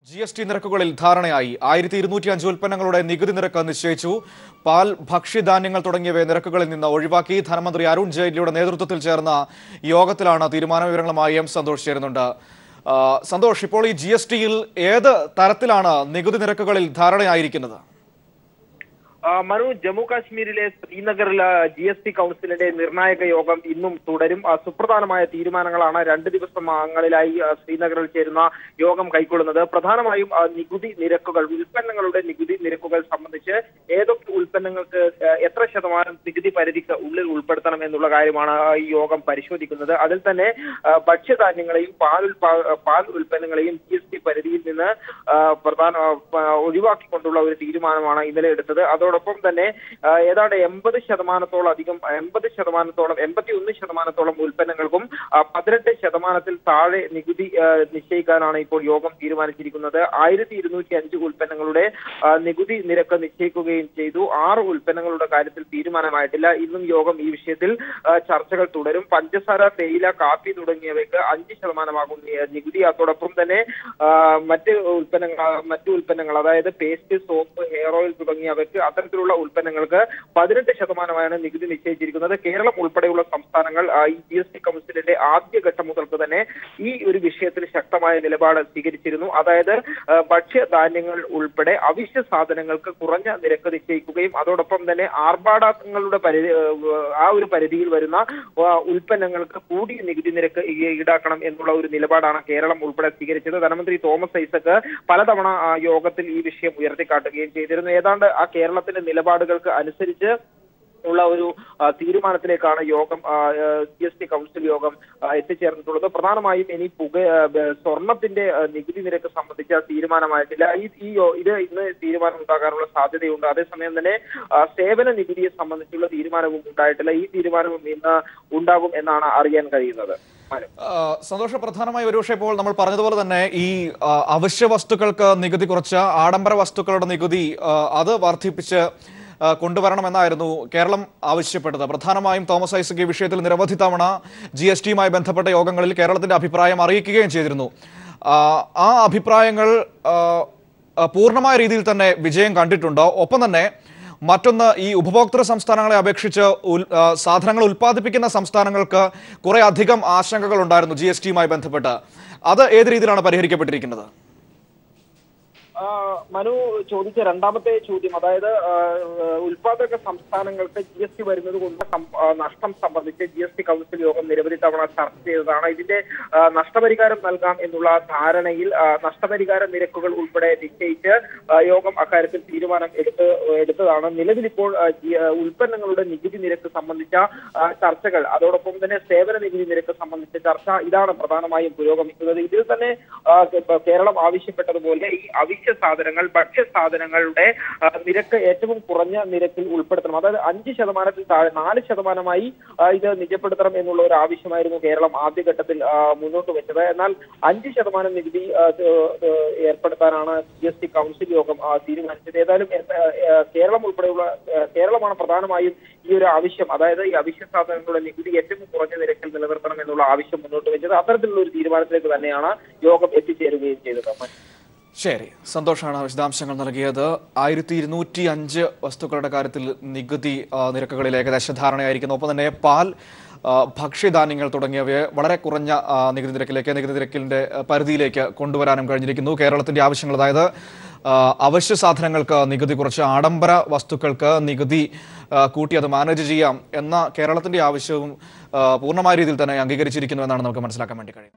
GST നിരക്കുകളിൽ ധാരണയായി 1205 ഉൽപ്പന്നങ്ങളുടെ നികുതി നിരക്ക് നിശ്ചയിച്ചു. പാൽ, ഭക്ഷ്യധാന്യങ്ങൾ തുടങ്ങിയവ നിരക്കുകളിൽ നിന്ന് ഒഴിവാക്കി. ധനമന്ത്രി അരുൺ ജെയ്റ്റ്ലിയുടെ നേതൃത്വത്തിൽ ചേർന്ന യോഗത്തിലാണ് തീരുമാന. വിവരങ്ങളുമായി സന്തോഷ് ചേരുന്നുണ്ട്. സന്തോഷ്, ഇപ്പോൾ ഈ GSTയിൽ ഏത് തരത്തിലാണ് നികുതി നിരക്കുകളിൽ ധാരണയായിരിക്കുന്നത്? മനു, ജമ്മു കാശ്മീരിലെ ശ്രീനഗറിൽ GST കൗൺസിലിന്റെ നിർണായക യോഗം ഇന്നും തുടരും. സുപ്രധാനമായ തീരുമാനങ്ങളാണ് 2 ദിവസങ്ങളിലായി ശ്രീനഗറിൽ ചേരുന്ന യോഗം കൈക്കൊള്ളുന്നത്. പ്രധാനമായും നികുതി നിരക്കുകൾ, ഉൽപ്പന്നങ്ങളുടെ നികുതി നിരക്കുകൾ സംബന്ധിച്ച് ഏതൊക്കെ ഉൽപ്പന്നങ്ങൾക്ക് എത്ര ശതമാനം നികുതി പരിധിക്ക് ഉള്ളിൽ ഉൾപ്പെടുത്തണം എന്നുള്ള കാര്യമാണ് ഈ യോഗം പരിശോധിക്കുന്നത്. അതിൽ തന്നെ ഭക്ഷ്യധാന്യങ്ങളെയും പാൽ ഉൽപ്പന്നങ്ങളെയും GST പരിധിയിൽ നിന്ന് ഒഴിവാക്കിക്കൊണ്ടുള്ള ഒരു തീരുമാനമാണ് ഇന്നലെ എടുത്തത്. അതോടൊപ്പം തന്നെ ഏതാണ്ട് 81% ഉൽപ്പന്നങ്ങൾക്കും 18% താഴെ നികുതി നിശ്ചയിക്കാനാണ് ഇപ്പോൾ യോഗം തീരുമാനിച്ചിരിക്കുന്നത്. 1205 ഉൽപ്പന്നങ്ങളുടെ നികുതി നിരക്ക് നിശ്ചയിക്കുകയും ചെയ്തു. 6 ഉൽപ്പന്നങ്ങളുടെ കാര്യത്തിൽ തീരുമാനമായിട്ടില്ല. ഇന്നും യോഗം ഈ വിഷയത്തിൽ ചർച്ചകൾ തുടരും. പഞ്ചസാര, തേയില, കാപ്പി തുടങ്ങിയവയ്ക്ക് 5% നികുതി. അതോടൊപ്പം തന്നെ മറ്റ് ഉൽപ്പന്നങ്ങൾ അതായത് പേസ്റ്റ്, സോപ്പ്, ഹെയർ ഓയിൽ തുടങ്ങിയവയ്ക്ക് അത്തരത്തിലുള്ള ഉൽപ്പന്നങ്ങൾക്ക് 18% നികുതി നിശ്ചയിച്ചിരിക്കുന്നത്. കേരളം ഉൾപ്പെടെയുള്ള സംസ്ഥാനങ്ങൾ ഈ GST കൗൺസിലിന്റെ ആദ്യഘട്ടം മുതൽക്ക് തന്നെ ഈ ഒരു വിഷയത്തിൽ ശക്തമായ നിലപാട് സ്വീകരിച്ചിരുന്നു. അതായത് ഭക്ഷ്യധാന്യങ്ങൾ ഉൾപ്പെടെ അവശ്യ സാധനങ്ങൾക്ക് കുറഞ്ഞ നിരക്ക് നിശ്ചയിക്കുകയും അതോടൊപ്പം തന്നെ ആർഭാടങ്ങളുടെ പരിധിയിൽ വരുന്ന ഉൽപ്പന്നങ്ങൾക്ക് കൂടിയ നികുതി നിരക്ക് ഈടാക്കണം എന്നുള്ള ഒരു നിലപാടാണ് കേരളം ഉൾപ്പെടെ സ്വീകരിച്ചത്. ധനമന്ത്രി തോമസ് ഐസക് പലതവണ യോഗത്തിൽ ഈ വിഷയം ഉയർത്തിക്കാട്ടുകയും ചെയ്തിരുന്നു. ഏതാണ്ട് ആ കേരളത്തിന്റെ നിലപാടുകൾക്ക് അനുസരിച്ച് ഉള്ള ഒരു തീരുമാനത്തിലേക്കാണ് യോഗം, GST കൗൺസിൽ യോഗം എത്തിച്ചേർന്നിട്ടുള്ളത്. പ്രധാനമായും ഇനി സ്വർണത്തിന്റെ നികുതി നിരക്ക് സംബന്ധിച്ച തീരുമാനമായിട്ടില്ല. ഇത് ഇന്ന് തീരുമാനം ഉണ്ടാകാനുള്ള സാധ്യതയുണ്ട്. അതേസമയം തന്നെ സേവന നികുതിയെ സംബന്ധിച്ചുള്ള തീരുമാനവും ഉണ്ടായിട്ടില്ല. ഈ തീരുമാനവും ഇന്ന് ഉണ്ടാകും എന്നാണ് അറിയാൻ കഴിയുന്നത്. സന്തോഷം, പ്രധാനമായി ഒരുപക്ഷെ ഇപ്പോൾ നമ്മൾ പറഞ്ഞതുപോലെ തന്നെ ഈ അവശ്യ വസ്തുക്കൾക്ക് നികുതി കുറച്ച് ആഡംബര വസ്തുക്കളുടെ നികുതി അത് വർദ്ധിപ്പിച്ച് കൊണ്ടുവരണമെന്നായിരുന്നു കേരളം ആവശ്യപ്പെട്ടത്. പ്രധാനമായും തോമസ് ഐസക് ഈ വിഷയത്തിൽ നിരവധി തവണ GSTയുമായി ബന്ധപ്പെട്ട യോഗങ്ങളിൽ കേരളത്തിന്റെ അഭിപ്രായം അറിയിക്കുകയും ചെയ്തിരുന്നു. ആ അഭിപ്രായങ്ങൾ പൂർണ്ണമായ രീതിയിൽ തന്നെ വിജയം കണ്ടിട്ടുണ്ടോ? ഒപ്പം തന്നെ മറ്റൊന്ന്, ഈ ഉപഭോക്തൃ സംസ്ഥാനങ്ങളെ അപേക്ഷിച്ച് സാധനങ്ങൾ ഉൽപ്പാദിപ്പിക്കുന്ന സംസ്ഥാനങ്ങൾക്ക് കുറെ അധികം ആശങ്കകൾ ഉണ്ടായിരുന്നു GSTയുമായി ബന്ധപ്പെട്ട്. അത് ഏത് രീതിയിലാണ് പരിഹരിക്കപ്പെട്ടിരിക്കുന്നത്? മനു ചോദിച്ച രണ്ടാമത്തെ ചോദ്യം, അതായത് ഉൽപാദക സംസ്ഥാനങ്ങൾക്ക് GST വരുന്നത് കൊണ്ട് നഷ്ടം സംബന്ധിച്ച് GST കൗൺസിൽ യോഗം നിരവധി തവണ ചർച്ച ചെയ്തതാണ്. ഇതിന്റെ നഷ്ടപരിഹാരം നൽകാം എന്നുള്ള ധാരണയിൽ നഷ്ടപരിഹാര നിരക്കുകൾ ഉൾപ്പെടെ നിശ്ചയിച്ച് യോഗം അക്കാര്യത്തിൽ തീരുമാനം എടുത്തതാണ്. നിലവിലിപ്പോൾ ഉൽപ്പന്നങ്ങളുടെ നികുതി നിരക്ക് സംബന്ധിച്ച ചർച്ചകൾ, അതോടൊപ്പം തന്നെ സേവന നികുതി നിരക്ക് സംബന്ധിച്ച ചർച്ച, ഇതാണ് പ്രധാനമായും പുരോഗമിക്കുന്നത്. ഇതിൽ തന്നെ കേരളം ആവശ്യപ്പെട്ടതുപോലെ ഈ അവശ്യ സാധനങ്ങൾ, ഭക്ഷ്യസാധനങ്ങളുടെ നിരക്ക് ഏറ്റവും കുറഞ്ഞ നിരക്കിൽ ഉൾപ്പെടുത്തണം. അതായത് 5% താഴെ 4% ഇത് നിജപ്പെടുത്തണം എന്നുള്ള ഒരു ആവശ്യമായിരുന്നു കേരളം ആദ്യഘട്ടത്തിൽ മുന്നോട്ട് വെച്ചത്. എന്നാൽ 5% നികുതി ഏർപ്പെടുത്താനാണ് GST കൗൺസിൽ യോഗം തീരുമാനിച്ചത്. ഏതായാലും കേരളമാണ് പ്രധാനമായും ഈ ഒരു ആവശ്യം, അതായത് ഈ അവശ്യ സാധനങ്ങളുടെ നികുതി ഏറ്റവും കുറഞ്ഞ നിരക്കിൽ നിലനിർത്തണം എന്നുള്ള ആവശ്യം മുന്നോട്ട് വെച്ചത്. അത്തരത്തിലുള്ള ഒരു തീരുമാനത്തിലേക്ക് തന്നെയാണ് യോഗം എത്തിച്ചേരുകയും ചെയ്തത്. ശരി, സന്തോഷാണ് വിശദാംശങ്ങൾ നൽകിയത്. 1205 വസ്തുക്കളുടെ കാര്യത്തിൽ നികുതി നിരക്കുകളിൽ ഏകദേശ ധാരണയായിരിക്കുന്നു. ഒപ്പം തന്നെ പാൽ, ഭക്ഷ്യധാന്യങ്ങൾ തുടങ്ങിയവയെ വളരെ കുറഞ്ഞ നികുതി നിരക്കിന്റെ പരിധിയിലേക്ക് കൊണ്ടുവരാനും കഴിഞ്ഞിരിക്കുന്നു. കേരളത്തിന്റെ ആവശ്യങ്ങൾ, അതായത് അവശ്യ സാധനങ്ങൾക്ക് നികുതി കുറച്ച് ആഡംബര വസ്തുക്കൾക്ക് നികുതി കൂട്ടി അത് മാനേജ് ചെയ്യാം എന്ന കേരളത്തിന്റെ ആവശ്യവും പൂർണ്ണമായ രീതിയിൽ തന്നെ അംഗീകരിച്ചിരിക്കുന്നു എന്നാണ് നമുക്ക് മനസ്സിലാക്കാൻ വേണ്ടി കഴിയും.